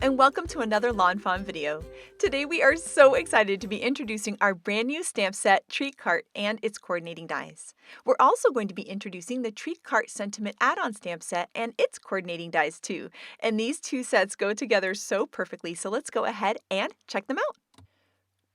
and welcome to another Lawn Fawn video. Today we are so excited to be introducing our brand new stamp set, Treat Cart, and its coordinating dies. We're also going to be introducing the Treat Cart Sentiment add-on stamp set and its coordinating dies too. And these two sets go together so perfectly, so let's go ahead and check them out.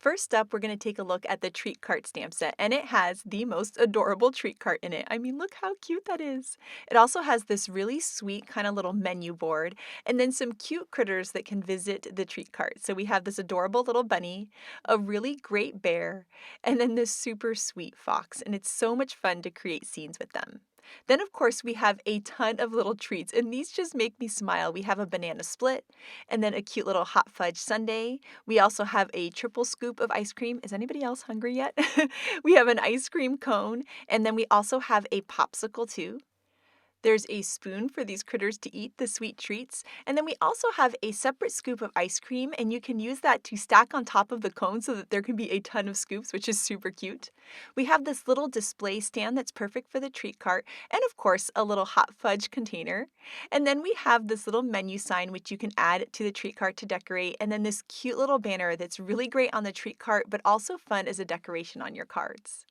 First up, we're going to take a look at the Treat Cart stamp set, and it has the most adorable treat cart in it. I mean, look how cute that is. It also has this really sweet kind of little menu board, and then some cute critters that can visit the treat cart. So we have this adorable little bunny, a really great bear, and then this super sweet fox, and it's so much fun to create scenes with them. Then, of course, we have a ton of little treats, and these just make me smile. We have a banana split, and then a cute little hot fudge sundae. We also have a triple scoop of ice cream. Is anybody else hungry yet? We have an ice cream cone, and then we also have a popsicle too. There's a spoon for these critters to eat the sweet treats, and then we also have a separate scoop of ice cream, and you can use that to stack on top of the cone so that there can be a ton of scoops, which is super cute. We have this little display stand that's perfect for the treat cart, and of course a little hot fudge container. And then we have this little menu sign which you can add to the treat cart to decorate, and then this cute little banner that's really great on the treat cart but also fun as a decoration on your cards.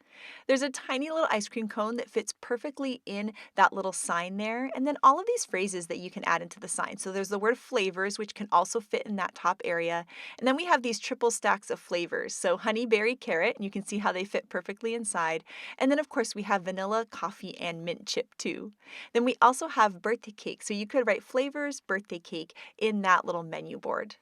There's a tiny little ice cream cone that fits perfectly in that little sign there, and then all of these phrases that you can add into the sign. So there's the word flavors, which can also fit in that top area, and then we have these triple stacks of flavors. So honey, berry, carrot, and you can see how they fit perfectly inside. And then of course we have vanilla, coffee, and mint chip too. Then we also have birthday cake, so you could write flavors, birthday cake in that little menu board.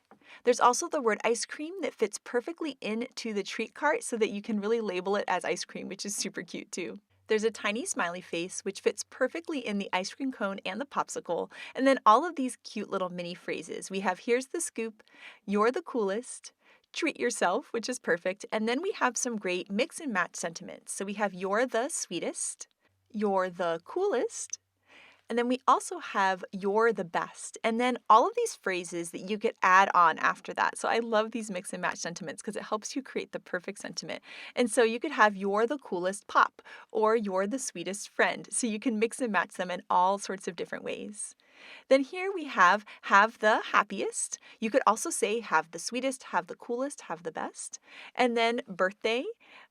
There's also the word ice cream that fits perfectly into the treat cart so that you can really label it as ice cream, which is super cute too. There's a tiny smiley face which fits perfectly in the ice cream cone and the popsicle, and then all of these cute little mini phrases. We have here's the scoop, you're the coolest, treat yourself, which is perfect, and then we have some great mix and match sentiments. So we have you're the sweetest, you're the coolest, and then we also have you're the best. And then all of these phrases that you could add on after that. So I love these mix and match sentiments because it helps you create the perfect sentiment. And so you could have you're the coolest pop or you're the sweetest friend. So you can mix and match them in all sorts of different ways. Then here we have the happiest. You could also say have the sweetest, have the coolest, have the best. And then birthday,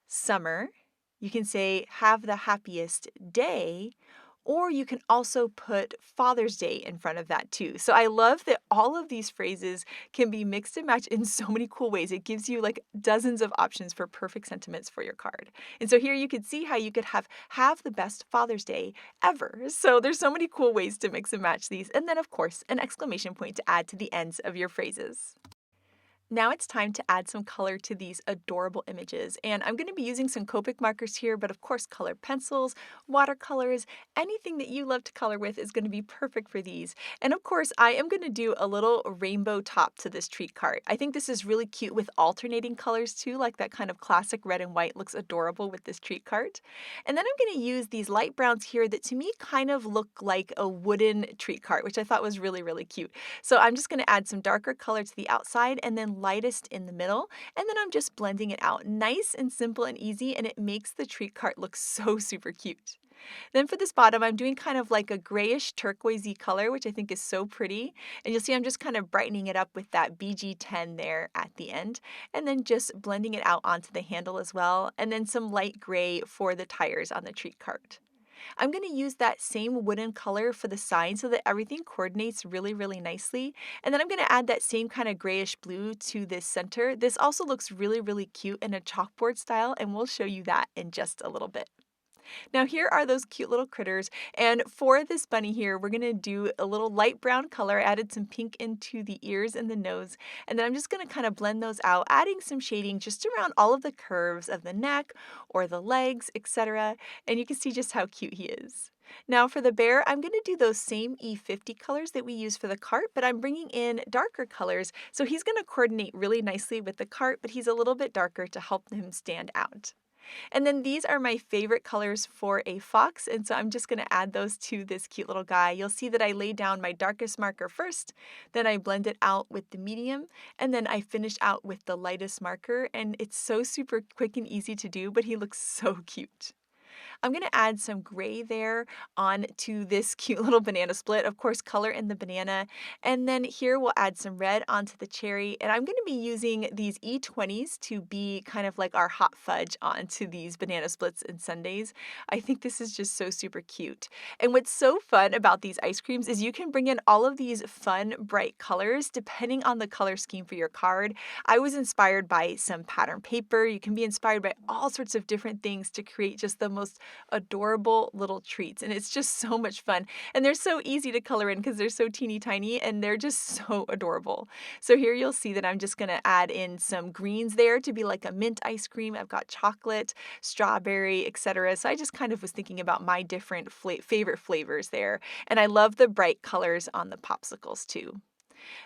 summer. You can say have the happiest day. Or you can also put Father's Day in front of that too. So I love that all of these phrases can be mixed and matched in so many cool ways. It gives you like dozens of options for perfect sentiments for your card. And so here you can see how you could have the best Father's Day ever. So there's so many cool ways to mix and match these. And then of course, an exclamation point to add to the ends of your phrases. Now it's time to add some color to these adorable images, and I'm going to be using some Copic markers here, but of course colored pencils, watercolors, anything that you love to color with is going to be perfect for these. And of course I am going to do a little rainbow top to this treat cart. I think this is really cute with alternating colors too, like that kind of classic red and white looks adorable with this treat cart. And then I'm going to use these light browns here that to me kind of look like a wooden treat cart, which I thought was really, really cute. So I'm just going to add some darker color to the outside and then lightest in the middle, and then I'm just blending it out. Nice and simple and easy, and it makes the treat cart look so super cute. Then for this bottom, I'm doing kind of like a grayish turquoisey color, which I think is so pretty. And you'll see I'm just kind of brightening it up with that BG10 there at the end, and then just blending it out onto the handle as well, and then some light gray for the tires on the treat cart. I'm going to use that same wooden color for the sign so that everything coordinates really, really nicely. And then I'm going to add that same kind of grayish blue to this center. This also looks really, really cute in a chalkboard style, and we'll show you that in just a little bit. Now here are those cute little critters, and for this bunny here, we're going to do a little light brown color, added some pink into the ears and the nose, and then I'm just going to kind of blend those out, adding some shading just around all of the curves of the neck or the legs, etc., and you can see just how cute he is. Now for the bear, I'm going to do those same E50 colors that we use for the cart, but I'm bringing in darker colors, so he's going to coordinate really nicely with the cart, but he's a little bit darker to help him stand out. And then these are my favorite colors for a fox, and so I'm just going to add those to this cute little guy. You'll see that I lay down my darkest marker first, then I blend it out with the medium, and then I finish out with the lightest marker, and it's so super quick and easy to do, but he looks so cute. I'm going to add some gray there onto this cute little banana split. Of course, color in the banana. And then here we'll add some red onto the cherry. And I'm going to be using these E20s to be kind of like our hot fudge onto these banana splits and sundaes. I think this is just so super cute. And what's so fun about these ice creams is you can bring in all of these fun, bright colors depending on the color scheme for your card. I was inspired by some pattern paper. You can be inspired by all sorts of different things to create just the most adorable little treats. And it's just so much fun. And they're so easy to color in because they're so teeny tiny and they're just so adorable. So here you'll see that I'm just going to add in some greens there to be like a mint ice cream. I've got chocolate, strawberry, etc. So I just kind of was thinking about my different favorite flavors there. And I love the bright colors on the popsicles too.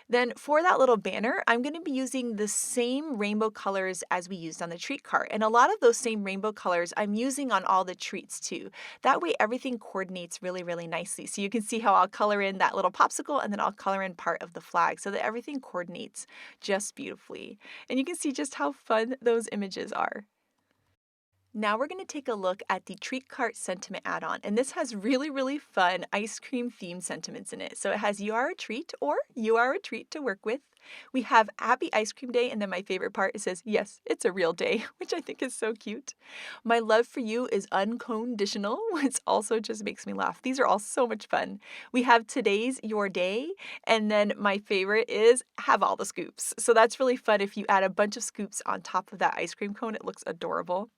Then for that little banner, I'm going to be using the same rainbow colors as we used on the treat cart. And a lot of those same rainbow colors I'm using on all the treats too. That way everything coordinates really, really nicely. So you can see how I'll color in that little popsicle and then I'll color in part of the flag so that everything coordinates just beautifully. And you can see just how fun those images are. Now we're going to take a look at the Treat Cart Sentiment add-on, and this has really, really fun ice cream themed sentiments in it. So it has "You are a treat" or "You are a treat" to work with. We have "Happy Ice Cream Day," and then my favorite part, it says, "Yes, it's a real day," which I think is so cute. "My love for you is unconditional," which also just makes me laugh. These are all so much fun. We have "Today's your day," and then my favorite is "Have all the scoops." So that's really fun. If you add a bunch of scoops on top of that ice cream cone, it looks adorable.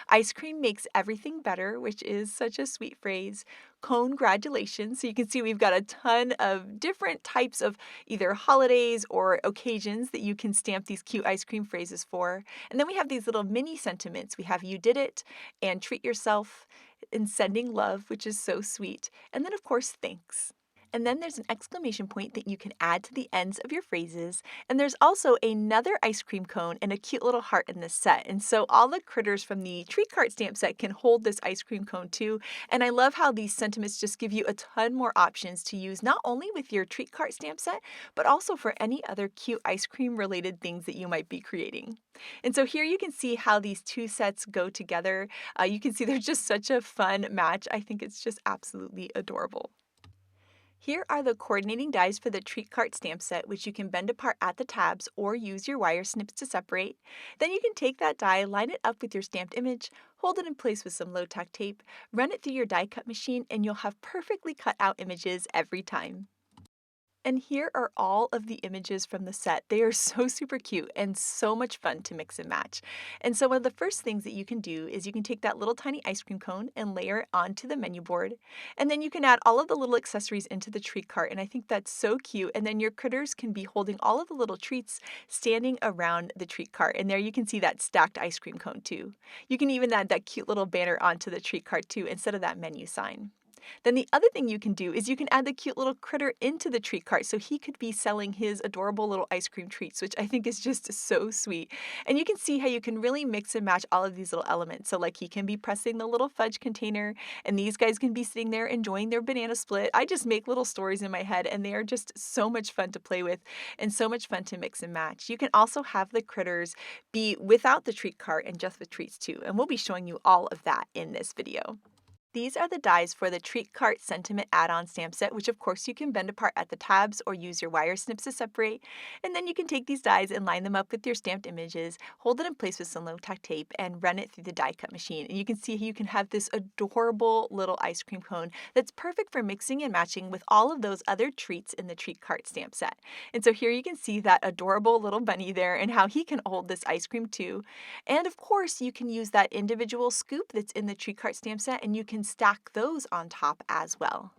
"Ice cream makes everything better," which is such a sweet phrase. "Congratulations." So you can see we've got a ton of different types of either holidays or occasions that you can stamp these cute ice cream phrases for. And then we have these little mini sentiments. We have "You did it," and "Treat yourself," and "Sending love," which is so sweet. And then, of course, "Thanks." And then there's an exclamation point that you can add to the ends of your phrases. And there's also another ice cream cone and a cute little heart in this set. And so all the critters from the Treat Cart stamp set can hold this ice cream cone too. And I love how these sentiments just give you a ton more options to use not only with your Treat Cart stamp set, but also for any other cute ice cream related things that you might be creating. And so here you can see how these two sets go together. You can see they're just such a fun match. I think it's just absolutely adorable. Here are the coordinating dies for the Treat Cart stamp set, which you can bend apart at the tabs or use your wire snips to separate. Then you can take that die, line it up with your stamped image, hold it in place with some low-tack tape, run it through your die cut machine, and you'll have perfectly cut out images every time. And here are all of the images from the set. They are so super cute and so much fun to mix and match. And so one of the first things that you can do is you can take that little tiny ice cream cone and layer it onto the menu board. And then you can add all of the little accessories into the treat cart. And I think that's so cute. And then your critters can be holding all of the little treats standing around the treat cart. And there you can see that stacked ice cream cone too. You can even add that cute little banner onto the treat cart too instead of that menu sign. Then the other thing you can do is you can add the cute little critter into the treat cart so he could be selling his adorable little ice cream treats, which I think is just so sweet. And you can see how you can really mix and match all of these little elements. So like he can be pressing the little fudge container and these guys can be sitting there enjoying their banana split. I just make little stories in my head and they are just so much fun to play with and so much fun to mix and match. You can also have the critters be without the treat cart and just with treats too. And we'll be showing you all of that in this video. These are the dies for the Treat Cart Sentiment add-on stamp set, which of course you can bend apart at the tabs or use your wire snips to separate. And then you can take these dies and line them up with your stamped images, hold it in place with some low-tack tape, and run it through the die cut machine. And you can see how you can have this adorable little ice cream cone that's perfect for mixing and matching with all of those other treats in the Treat Cart stamp set. And so here you can see that adorable little bunny there and how he can hold this ice cream too. And of course you can use that individual scoop that's in the Treat Cart stamp set and you can stack those on top as well.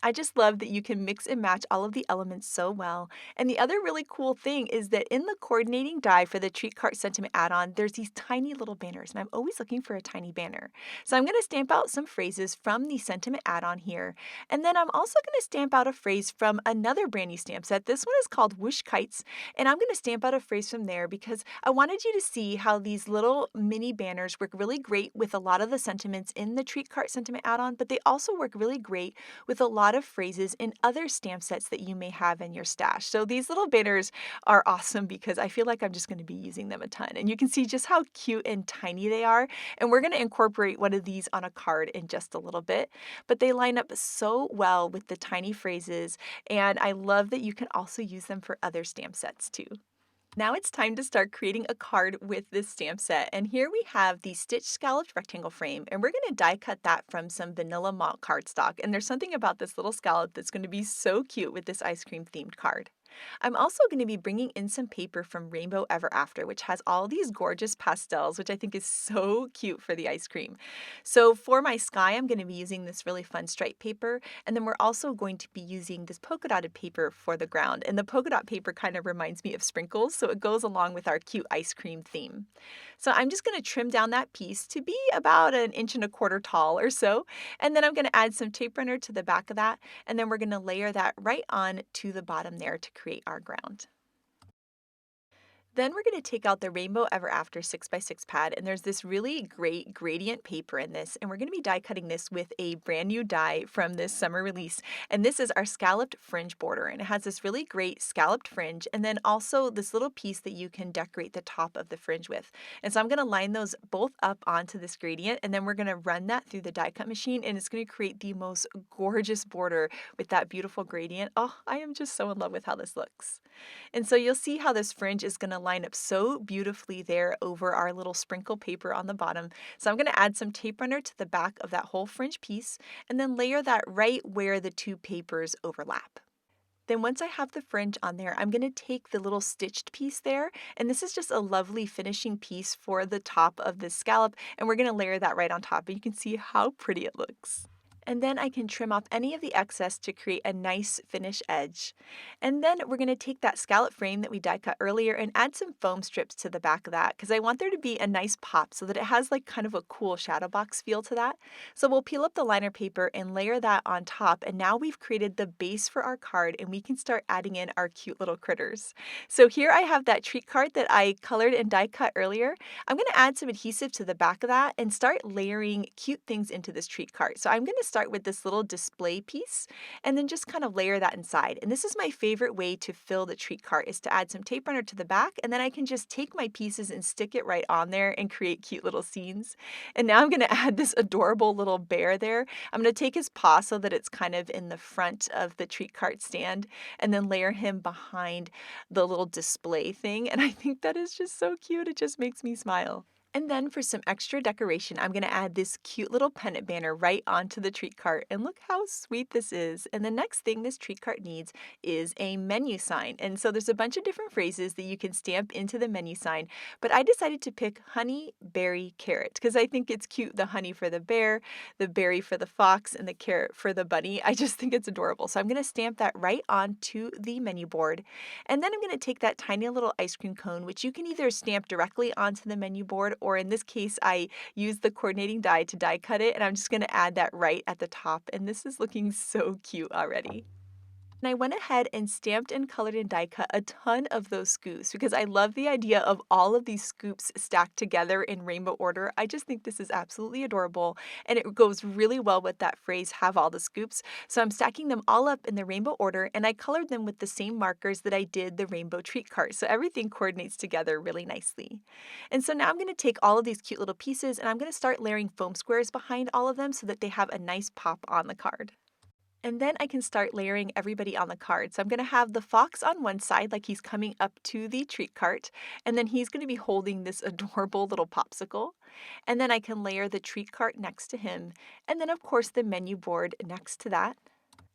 I just love that you can mix and match all of the elements so well. And the other really cool thing is that in the coordinating die for the Treat Cart Sentiment add-on, there's these tiny little banners, and I'm always looking for a tiny banner. So I'm going to stamp out some phrases from the Sentiment add-on here, and then I'm also going to stamp out a phrase from another brand new stamp set. This one is called Whoosh Kites, and I'm going to stamp out a phrase from there because I wanted you to see how these little mini banners work really great with a lot of the sentiments in the Treat Cart Sentiment add-on, but they also work really great with a lot lot of phrases in other stamp sets that you may have in your stash. So these little banners are awesome because I feel like I'm just going to be using them a ton. And you can see just how cute and tiny they are. And we're going to incorporate one of these on a card in just a little bit. But they line up so well with the tiny phrases, and I love that you can also use them for other stamp sets too. Now it's time to start creating a card with this stamp set, and here we have the stitched scalloped rectangle frame, and we're going to die cut that from some vanilla malt cardstock, and there's something about this little scallop that's going to be so cute with this ice cream themed card. I'm also going to be bringing in some paper from Rainbow Ever After, which has all these gorgeous pastels, which I think is so cute for the ice cream. So for my sky, I'm going to be using this really fun stripe paper, and then we're also going to be using this polka dotted paper for the ground. And the polka dot paper kind of reminds me of sprinkles, so it goes along with our cute ice cream theme. So I'm just going to trim down that piece to be about 1.25 inches tall or so, and then I'm going to add some tape runner to the back of that, and then we're going to layer that right on to the bottom there to create our ground. Then we're going to take out the Rainbow Ever After 6x6 pad, and there's this really great gradient paper in this, and we're going to be die cutting this with a brand new die from this summer release, and this is our scalloped fringe border, and it has this really great scalloped fringe, and then also this little piece that you can decorate the top of the fringe with. And so I'm going to line those both up onto this gradient, and then we're going to run that through the die cut machine, and it's going to create the most gorgeous border with that beautiful gradient. Oh, I am just so in love with how this looks. And so you'll see how this fringe is going to line up so beautifully there over our little sprinkle paper on the bottom. So I'm going to add some tape runner to the back of that whole fringe piece and then layer that right where the two papers overlap. Then once I have the fringe on there, I'm going to take the little stitched piece there, and this is just a lovely finishing piece for the top of this scallop, and we're going to layer that right on top, and you can see how pretty it looks. And then I can trim off any of the excess to create a nice finish edge. And then we're going to take that scallop frame that we die cut earlier and add some foam strips to the back of that because I want there to be a nice pop so that it has like kind of a cool shadow box feel to that. So we'll peel up the liner paper and layer that on top, and now we've created the base for our card and we can start adding in our cute little critters. So here I have that treat card that I colored and die cut earlier. I'm going to add some adhesive to the back of that and start layering cute things into this treat card. So I'm going to start with this little display piece and then just kind of layer that inside. And this is my favorite way to fill the treat cart is to add some tape runner to the back, and then I can just take my pieces and stick it right on there and create cute little scenes. And now I'm going to add this adorable little bear there. I'm going to take his paw so that it's kind of in the front of the treat cart stand and then layer him behind the little display thing. And I think that is just so cute. It just makes me smile. And then for some extra decoration, I'm going to add this cute little pennant banner right onto the treat cart. And look how sweet this is. And the next thing this treat cart needs is a menu sign. And so there's a bunch of different phrases that you can stamp into the menu sign. But I decided to pick honey, berry, carrot because I think it's cute. The honey for the bear, the berry for the fox, and the carrot for the bunny. I just think it's adorable. So I'm going to stamp that right onto the menu board. And then I'm going to take that tiny little ice cream cone, which you can either stamp directly onto the menu board, or in this case, I used the coordinating die to die cut it, and I'm just going to add that right at the top, and this is looking so cute already. And I went ahead and stamped and colored and die cut a ton of those scoops because I love the idea of all of these scoops stacked together in rainbow order. I just think this is absolutely adorable, and it goes really well with that phrase, have all the scoops. So I'm stacking them all up in the rainbow order, and I colored them with the same markers that I did the rainbow treat cart. So everything coordinates together really nicely. And so now I'm going to take all of these cute little pieces, and I'm going to start layering foam squares behind all of them so that they have a nice pop on the card. And then I can start layering everybody on the card. So I'm going to have the fox on one side like he's coming up to the treat cart, and then he's going to be holding this adorable little popsicle. And then I can layer the treat cart next to him, and then of course the menu board next to that.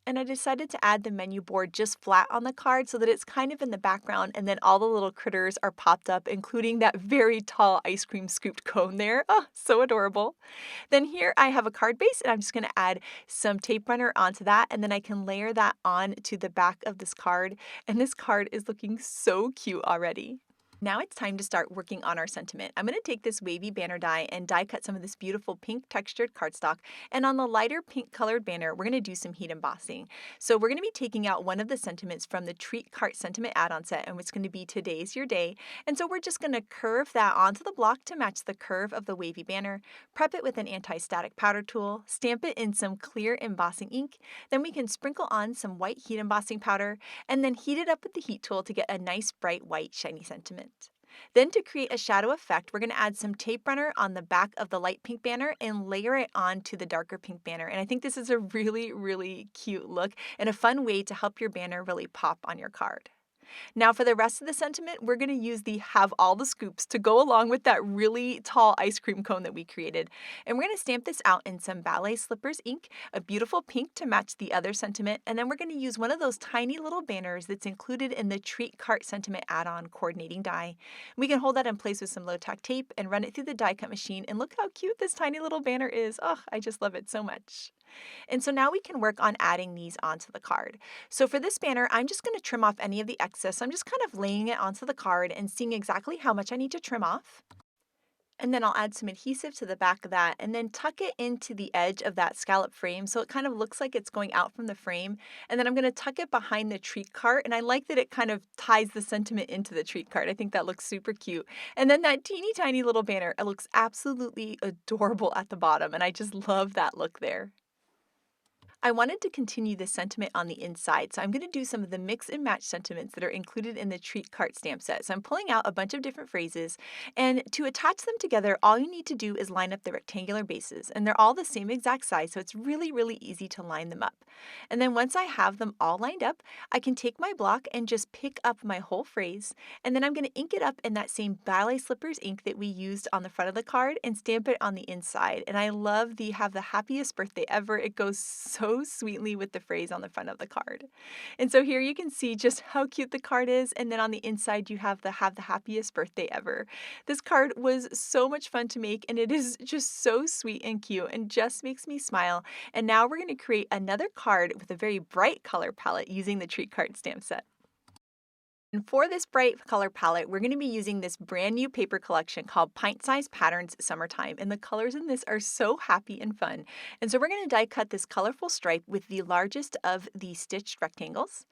And I decided to add the menu board just flat on the card so that it's kind of in the background, and then all the little critters are popped up, including that very tall ice cream scooped cone there. Oh, so adorable. Then here I have a card base, and I'm just going to add some tape runner onto that, and then I can layer that on to the back of this card. And this card is looking so cute already. Now it's time to start working on our sentiment. I'm going to take this wavy banner die and die cut some of this beautiful pink textured cardstock. And on the lighter pink colored banner, we're going to do some heat embossing. So we're going to be taking out one of the sentiments from the Treat Cart Sentiment add-on set, and it's going to be Today's Your Day. And so we're just going to curve that onto the block to match the curve of the wavy banner, prep it with an anti-static powder tool, stamp it in some clear embossing ink. Then we can sprinkle on some white heat embossing powder, and then heat it up with the heat tool to get a nice bright white shiny sentiment. Then to create a shadow effect, we're going to add some tape runner on the back of the light pink banner and layer it onto the darker pink banner. And I think this is a really, really cute look and a fun way to help your banner really pop on your card. Now for the rest of the sentiment, we're going to use the Have All the Scoops to go along with that really tall ice cream cone that we created. And we're going to stamp this out in some Ballet Slippers ink, a beautiful pink to match the other sentiment, and then we're going to use one of those tiny little banners that's included in the Treat Cart Sentiment add-on coordinating die. We can hold that in place with some low-tack tape and run it through the die cut machine, and look how cute this tiny little banner is. Oh, I just love it so much. And so now we can work on adding these onto the card. So for this banner, I'm just going to trim off any of the excess. I'm just kind of laying it onto the card and seeing exactly how much I need to trim off. And then I'll add some adhesive to the back of that and then tuck it into the edge of that scallop frame so it kind of looks like it's going out from the frame. And then I'm going to tuck it behind the treat cart, and I like that it kind of ties the sentiment into the treat cart. I think that looks super cute. And then that teeny tiny little banner, it looks absolutely adorable at the bottom, and I just love that look there. I wanted to continue the sentiment on the inside, so I'm going to do some of the mix and match sentiments that are included in the Treat Cart stamp set. So I'm pulling out a bunch of different phrases, and to attach them together, all you need to do is line up the rectangular bases, and they're all the same exact size, so it's really, really easy to line them up. And then once I have them all lined up, I can take my block and just pick up my whole phrase, and then I'm going to ink it up in that same Ballet Slippers ink that we used on the front of the card and stamp it on the inside. And I love the Have the Happiest Birthday Ever. It goes so sweetly with the phrase on the front of the card. And so here you can see just how cute the card is, and then on the inside you have the Happiest Birthday Ever. This card was so much fun to make, and it is just so sweet and cute and just makes me smile. And now we're going to create another card with a very bright color palette using the Treat Card stamp set. And for this bright color palette, we're going to be using this brand new paper collection called Pint Size Patterns Summertime. And the colors in this are so happy and fun. And so we're going to die cut this colorful stripe with the largest of the stitched rectangles.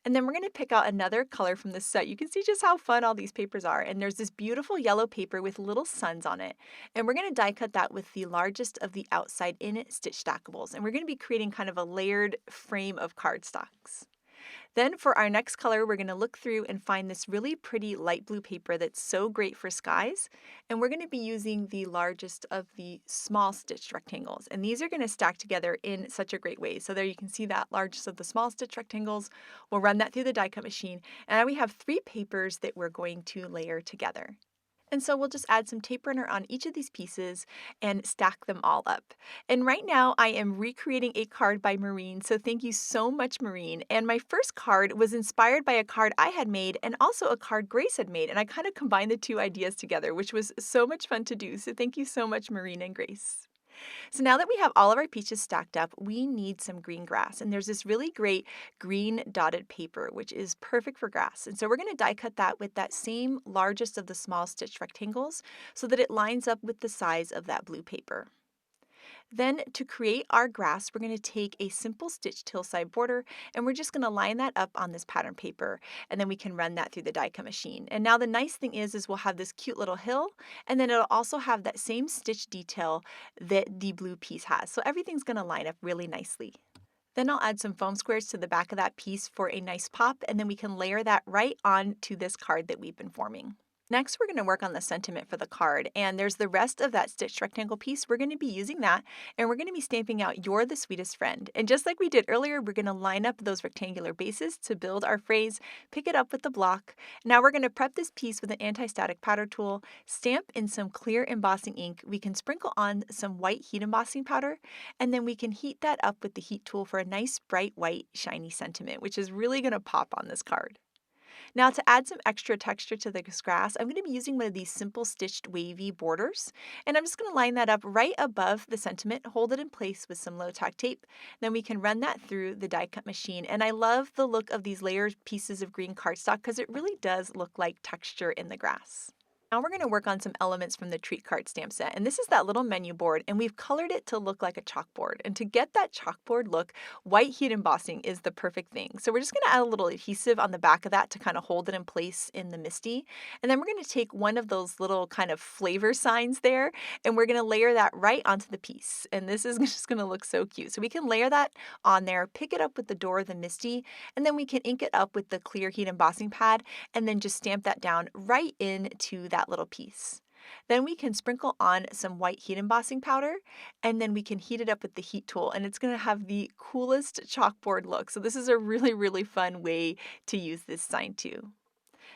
And then we're going to pick out another color from this set. You can see just how fun all these papers are. And there's this beautiful yellow paper with little suns on it. And we're going to die cut that with the largest of the outside in stitch stackables. And we're going to be creating kind of a layered frame of cardstocks. Then for our next color, we're going to look through and find this really pretty light blue paper that's so great for skies. And we're going to be using the largest of the small stitched rectangles. And these are going to stack together in such a great way. So there you can see that largest of the small stitched rectangles. We'll run that through the die cut machine. And now we have 3 papers that we're going to layer together. And so we'll just add some tape runner on each of these pieces and stack them all up. And right now I am recreating a card by Maureen, so thank you so much, Maureen. And my first card was inspired by a card I had made and also a card Grace had made, and I kind of combined the 2 ideas together, which was so much fun to do. So thank you so much, Maureen and Grace. So now that we have all of our pieces stacked up, we need some green grass. And there's this really great green dotted paper, which is perfect for grass. And so we're going to die cut that with that same largest of the small stitched rectangles so that it lines up with the size of that blue paper. Then to create our grass, we're going to take a simple stitched hillside border, and we're just going to line that up on this pattern paper, and then we can run that through the die cut machine. And now the nice thing is we'll have this cute little hill, and then it'll also have that same stitch detail that the blue piece has. So everything's going to line up really nicely. Then I'll add some foam squares to the back of that piece for a nice pop, and then we can layer that right onto this card that we've been forming. Next, we're going to work on the sentiment for the card, and there's the rest of that stitched rectangle piece. We're going to be using that, and we're going to be stamping out "You're the Sweetest Friend." And just like we did earlier, we're going to line up those rectangular bases to build our phrase, pick it up with the block. Now we're going to prep this piece with an anti-static powder tool, stamp in some clear embossing ink. We can sprinkle on some white heat embossing powder, and then we can heat that up with the heat tool for a nice bright white shiny sentiment, which is really going to pop on this card. Now to add some extra texture to this grass, I'm going to be using one of these simple stitched wavy borders. And I'm just going to line that up right above the sentiment, hold it in place with some low tack tape. Then we can run that through the die cut machine. And I love the look of these layered pieces of green cardstock because it really does look like texture in the grass. Now we're going to work on some elements from the treat card stamp set. And this is that little menu board, and we've colored it to look like a chalkboard. And to get that chalkboard look, white heat embossing is the perfect thing. So we're just going to add a little adhesive on the back of that to kind of hold it in place in the MISTI. And then we're going to take one of those little kind of flavor signs there, and we're going to layer that right onto the piece. And this is just going to look so cute. So we can layer that on there, pick it up with the door of the MISTI, and then we can ink it up with the clear heat embossing pad, and then just stamp that down right into that little piece. Then we can sprinkle on some white heat embossing powder, and then we can heat it up with the heat tool, and it's going to have the coolest chalkboard look. So this is a really, really fun way to use this sign too.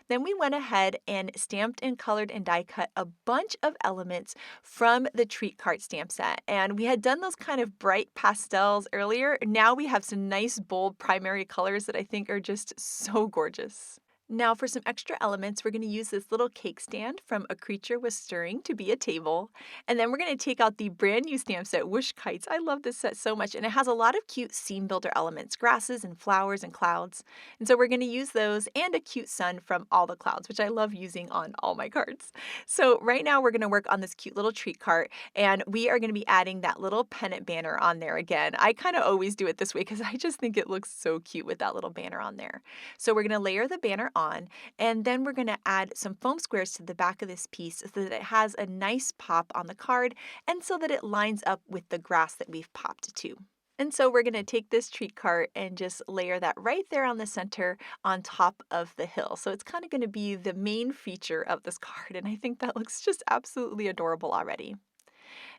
Then we went ahead and stamped and colored and die cut a bunch of elements from the treat card stamp set. And we had done those kind of bright pastels earlier. Now we have some nice bold primary colors that I think are just so gorgeous. Now for some extra elements, we're going to use this little cake stand from A Creature Was Stirring to be a table. And then we're going to take out the brand new stamp set, Whoosh Kites. I love this set so much, and it has a lot of cute scene builder elements, grasses and flowers and clouds. And so we're going to use those and a cute sun from All the Clouds, which I love using on all my cards. So right now we're going to work on this cute little treat cart, and we are going to be adding that little pennant banner on there again. I kind of always do it this way because I just think it looks so cute with that little banner on there. So we're going to layer the banner on, and then we're going to add some foam squares to the back of this piece so that it has a nice pop on the card and so that it lines up with the grass that we've popped to. And so we're going to take this treat cart and just layer that right there on the center on top of the hill. So it's kind of going to be the main feature of this card, and I think that looks just absolutely adorable already.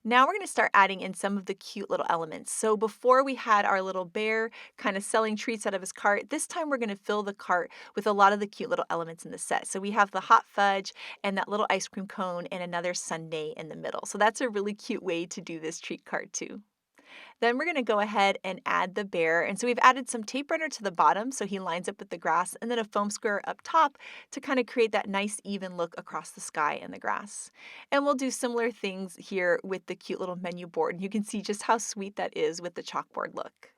Now we're going to start adding in some of the cute little elements. So before we had our little bear kind of selling treats out of his cart, this time we're going to fill the cart with a lot of the cute little elements in the set. So we have the hot fudge and that little ice cream cone and another sundae in the middle. So that's a really cute way to do this treat cart too. Then we're going to go ahead and add the bear. And so we've added some tape runner to the bottom so he lines up with the grass, and then a foam square up top to kind of create that nice even look across the sky and the grass. And we'll do similar things here with the cute little menu board. And you can see just how sweet that is with the chalkboard look.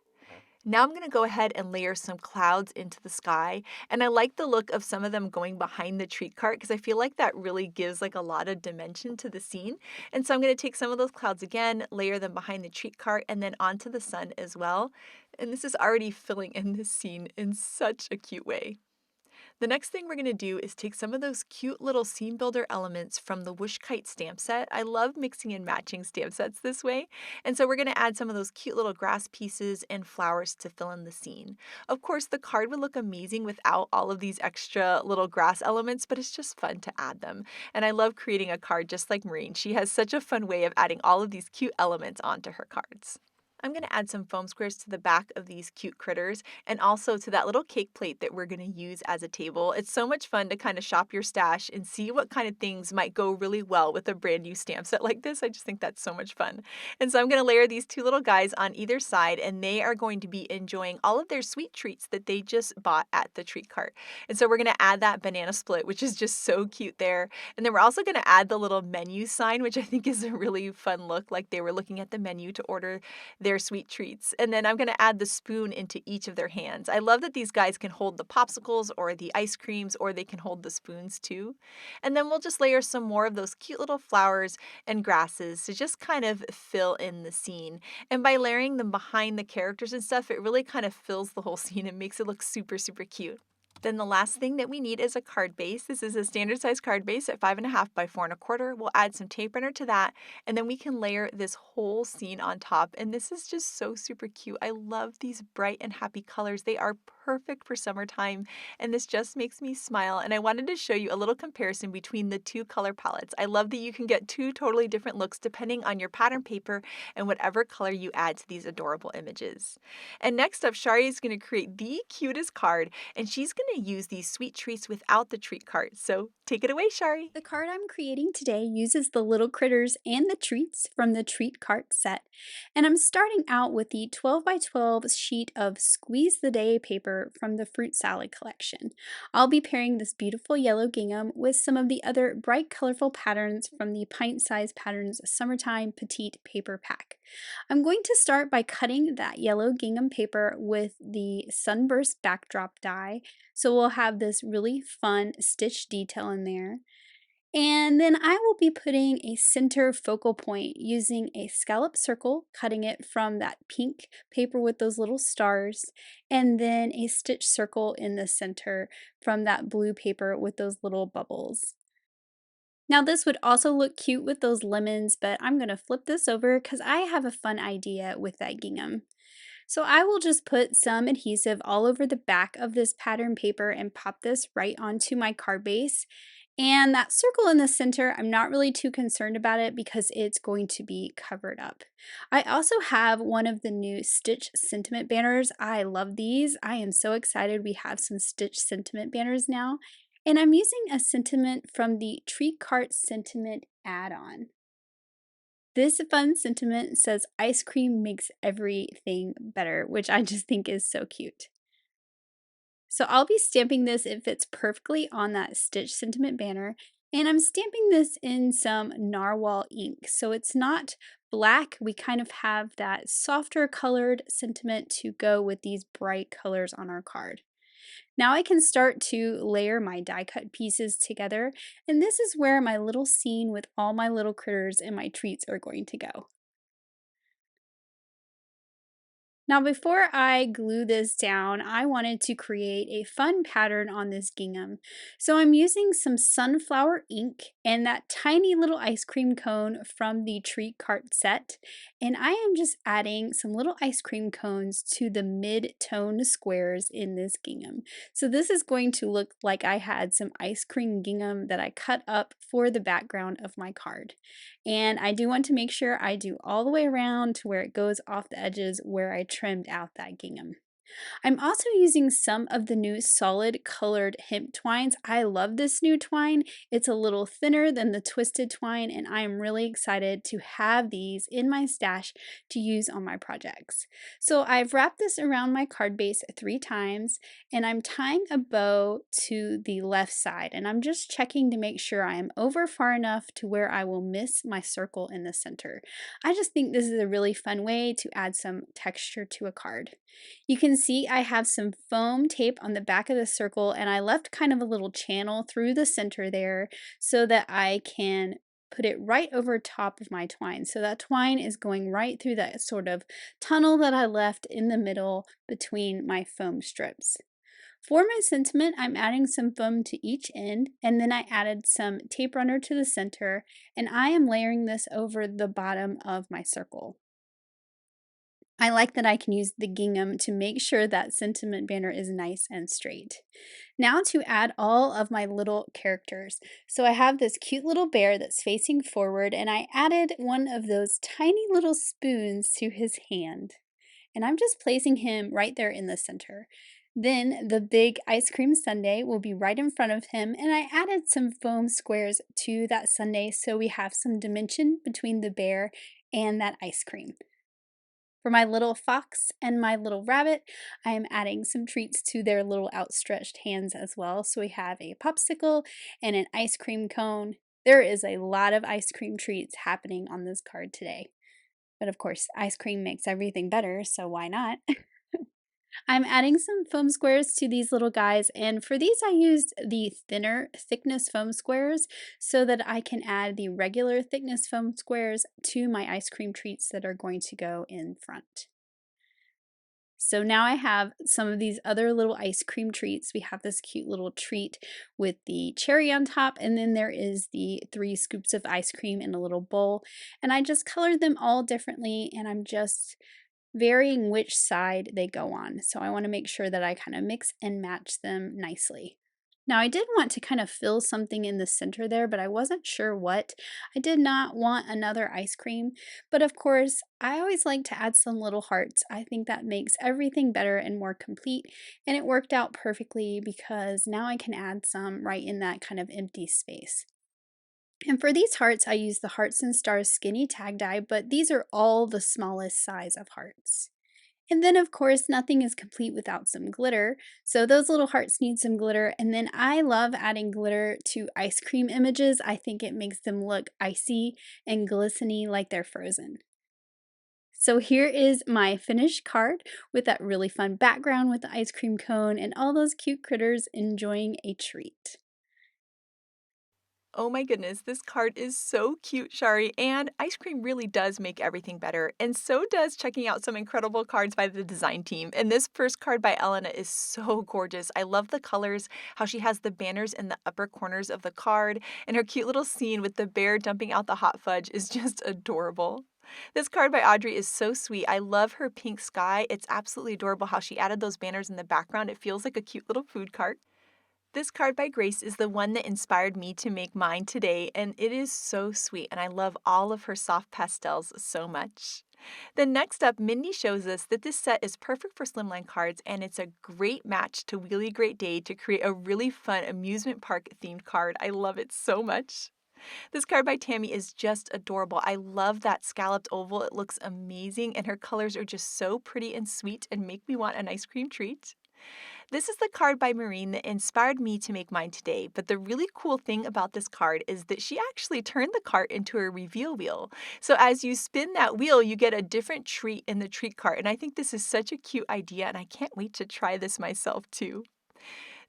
Now I'm going to go ahead and layer some clouds into the sky, and I like the look of some of them going behind the treat cart because I feel like that really gives like a lot of dimension to the scene. And so I'm going to take some of those clouds again, layer them behind the treat cart, and then onto the sun as well. And this is already filling in this scene in such a cute way. The next thing we're going to do is take some of those cute little scene builder elements from the Whoosh Kite stamp set. I love mixing and matching stamp sets this way. And so we're going to add some of those cute little grass pieces and flowers to fill in the scene. Of course, the card would look amazing without all of these extra little grass elements, but it's just fun to add them. And I love creating a card just like Maureen. She has such a fun way of adding all of these cute elements onto her cards. I'm going to add some foam squares to the back of these cute critters and also to that little cake plate that we're going to use as a table. It's so much fun to kind of shop your stash and see what kind of things might go really well with a brand new stamp set like this. I just think that's so much fun. And so I'm going to layer these two little guys on either side, and they are going to be enjoying all of their sweet treats that they just bought at the treat cart. And so we're going to add that banana split, which is just so cute there. And then we're also going to add the little menu sign, which I think is a really fun look, like they were looking at the menu to order their sweet treats. And then I'm going to add the spoon into each of their hands. I love that these guys can hold the popsicles or the ice creams, or they can hold the spoons too. And then we'll just layer some more of those cute little flowers and grasses to just kind of fill in the scene. And by layering them behind the characters and stuff, it really kind of fills the whole scene and makes it look super, super cute. Then the last thing that we need is a card base. This is a standard size card base at 5.5 by 4.25. We'll add some tape runner to that, and then we can layer this whole scene on top. And this is just so super cute. I love these bright and happy colors. They are perfect for summertime, and this just makes me smile. And I wanted to show you a little comparison between the two color palettes. I love that you can get two totally different looks depending on your pattern paper and whatever color you add to these adorable images. And next up, Shari is going to create the cutest card, and she's going to use these sweet treats without the treat cart. So take it away, Shari. The card I'm creating today uses the little critters and the treats from the treat cart set. And I'm starting out with the 12 by 12 sheet of Squeeze the Day paper paper from the fruit salad collection. I'll be pairing this beautiful yellow gingham with some of the other bright, colorful patterns from the Pint-Size Patterns Summertime Petite Paper Pack. I'm going to start by cutting that yellow gingham paper with the sunburst backdrop die, so we'll have this really fun stitch detail in there. And then I will be putting a center focal point using a scallop circle, cutting it from that pink paper with those little stars, and then a stitch circle in the center from that blue paper with those little bubbles. Now this would also look cute with those lemons, but I'm going to flip this over because I have a fun idea with that gingham. So I will just put some adhesive all over the back of this pattern paper and pop this right onto my card base. And that circle in the center, I'm not really too concerned about it because it's going to be covered up. I also have one of the new Stitch Sentiment banners. I love these. I am so excited we have some Stitch Sentiment banners now. And I'm using a sentiment from the Treat Cart Sentiment add-on. This fun sentiment says ice cream makes everything better, which I just think is so cute. So I'll be stamping this. It fits perfectly on that Stitch Sentiment banner. And I'm stamping this in some Narwhal ink. So it's not black. We kind of have that softer colored sentiment to go with these bright colors on our card. Now I can start to layer my die cut pieces together. And this is where my little scene with all my little critters and my treats are going to go. Now before I glue this down, I wanted to create a fun pattern on this gingham. So I'm using some sunflower ink and that tiny little ice cream cone from the treat cart set. And I am just adding some little ice cream cones to the mid-tone squares in this gingham. So this is going to look like I had some ice cream gingham that I cut up for the background of my card. And I do want to make sure I do all the way around to where it goes off the edges where I trimmed out that gingham. I'm also using some of the new solid colored hemp twines. I love this new twine. It's a little thinner than the twisted twine, and I am really excited to have these in my stash to use on my projects. So I've wrapped this around my card base 3 times, and I'm tying a bow to the left side, and I'm just checking to make sure I am over far enough to where I will miss my circle in the center. I just think this is a really fun way to add some texture to a card. You can see I have some foam tape on the back of the circle, and I left kind of a little channel through the center there so that I can put it right over top of my twine. So that twine is going right through that sort of tunnel that I left in the middle between my foam strips. For my sentiment, I'm adding some foam to each end, and then I added some tape runner to the center, and I am layering this over the bottom of my circle. I like that I can use the gingham to make sure that sentiment banner is nice and straight. Now to add all of my little characters. So I have this cute little bear that's facing forward, and I added one of those tiny little spoons to his hand. And I'm just placing him right there in the center. Then the big ice cream sundae will be right in front of him, and I added some foam squares to that sundae so we have some dimension between the bear and that ice cream. For my little fox and my little rabbit, I am adding some treats to their little outstretched hands as well. So we have a popsicle and an ice cream cone. There is a lot of ice cream treats happening on this card today. But of course, ice cream makes everything better, so why not? I'm adding some foam squares to these little guys, and for these I used the thinner thickness foam squares so that I can add the regular thickness foam squares to my ice cream treats that are going to go in front. So now I have some of these other little ice cream treats. We have this cute little treat with the cherry on top, and then there is the 3 scoops of ice cream in a little bowl. And I just colored them all differently, and I'm just varying which side they go on. So I want to make sure that I kind of mix and match them nicely. Now I did want to kind of fill something in the center there, but I wasn't sure what. I did not want another ice cream, but of course, I always like to add some little hearts. I think that makes everything better and more complete, and it worked out perfectly because now I can add some right in that kind of empty space. And for these hearts, I use the Hearts and Stars Skinny Tag Die, but these are all the smallest size of hearts. And then, of course, nothing is complete without some glitter. So those little hearts need some glitter. And then I love adding glitter to ice cream images. I think it makes them look icy and glistening like they're frozen. So here is my finished card with that really fun background with the ice cream cone and all those cute critters enjoying a treat. Oh my goodness, this card is so cute, Shari, and ice cream really does make everything better, and so does checking out some incredible cards by the design team. And this first card by Elena is so gorgeous. I love the colors, how she has the banners in the upper corners of the card, and her cute little scene with the bear dumping out the hot fudge is just adorable. This card by Audrey is so sweet. I love her pink sky. It's absolutely adorable how she added those banners in the background. It feels like a cute little food cart. This card by Grace is the one that inspired me to make mine today, and it is so sweet, and I love all of her soft pastels so much. Then next up, Mindy shows us that this set is perfect for slimline cards, and it's a great match to Wheelie Great Day to create a really fun amusement park themed card. I love it so much. This card by Tammy is just adorable. I love that scalloped oval. It looks amazing, and her colors are just so pretty and sweet and make me want an ice cream treat. This is the card by Maureen that inspired me to make mine today, but the really cool thing about this card is that she actually turned the cart into a reveal wheel. So as you spin that wheel, you get a different treat in the treat cart, and I think this is such a cute idea, and I can't wait to try this myself too.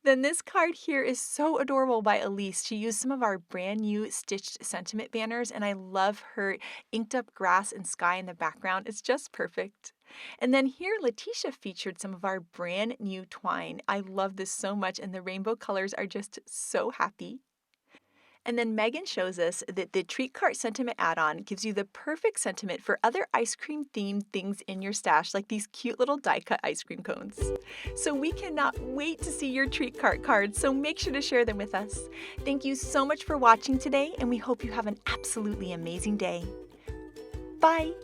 Then this card here is so adorable by Elise. She used some of our brand new stitched sentiment banners, and I love her inked up grass and sky in the background. It's just perfect. And then here, Letitia featured some of our brand new twine. I love this so much, and the rainbow colors are just so happy. And then Megan shows us that the Treat Cart Sentiment add-on gives you the perfect sentiment for other ice cream themed things in your stash, like these cute little die-cut ice cream cones. So we cannot wait to see your Treat Cart cards, so make sure to share them with us. Thank you so much for watching today, and we hope you have an absolutely amazing day. Bye!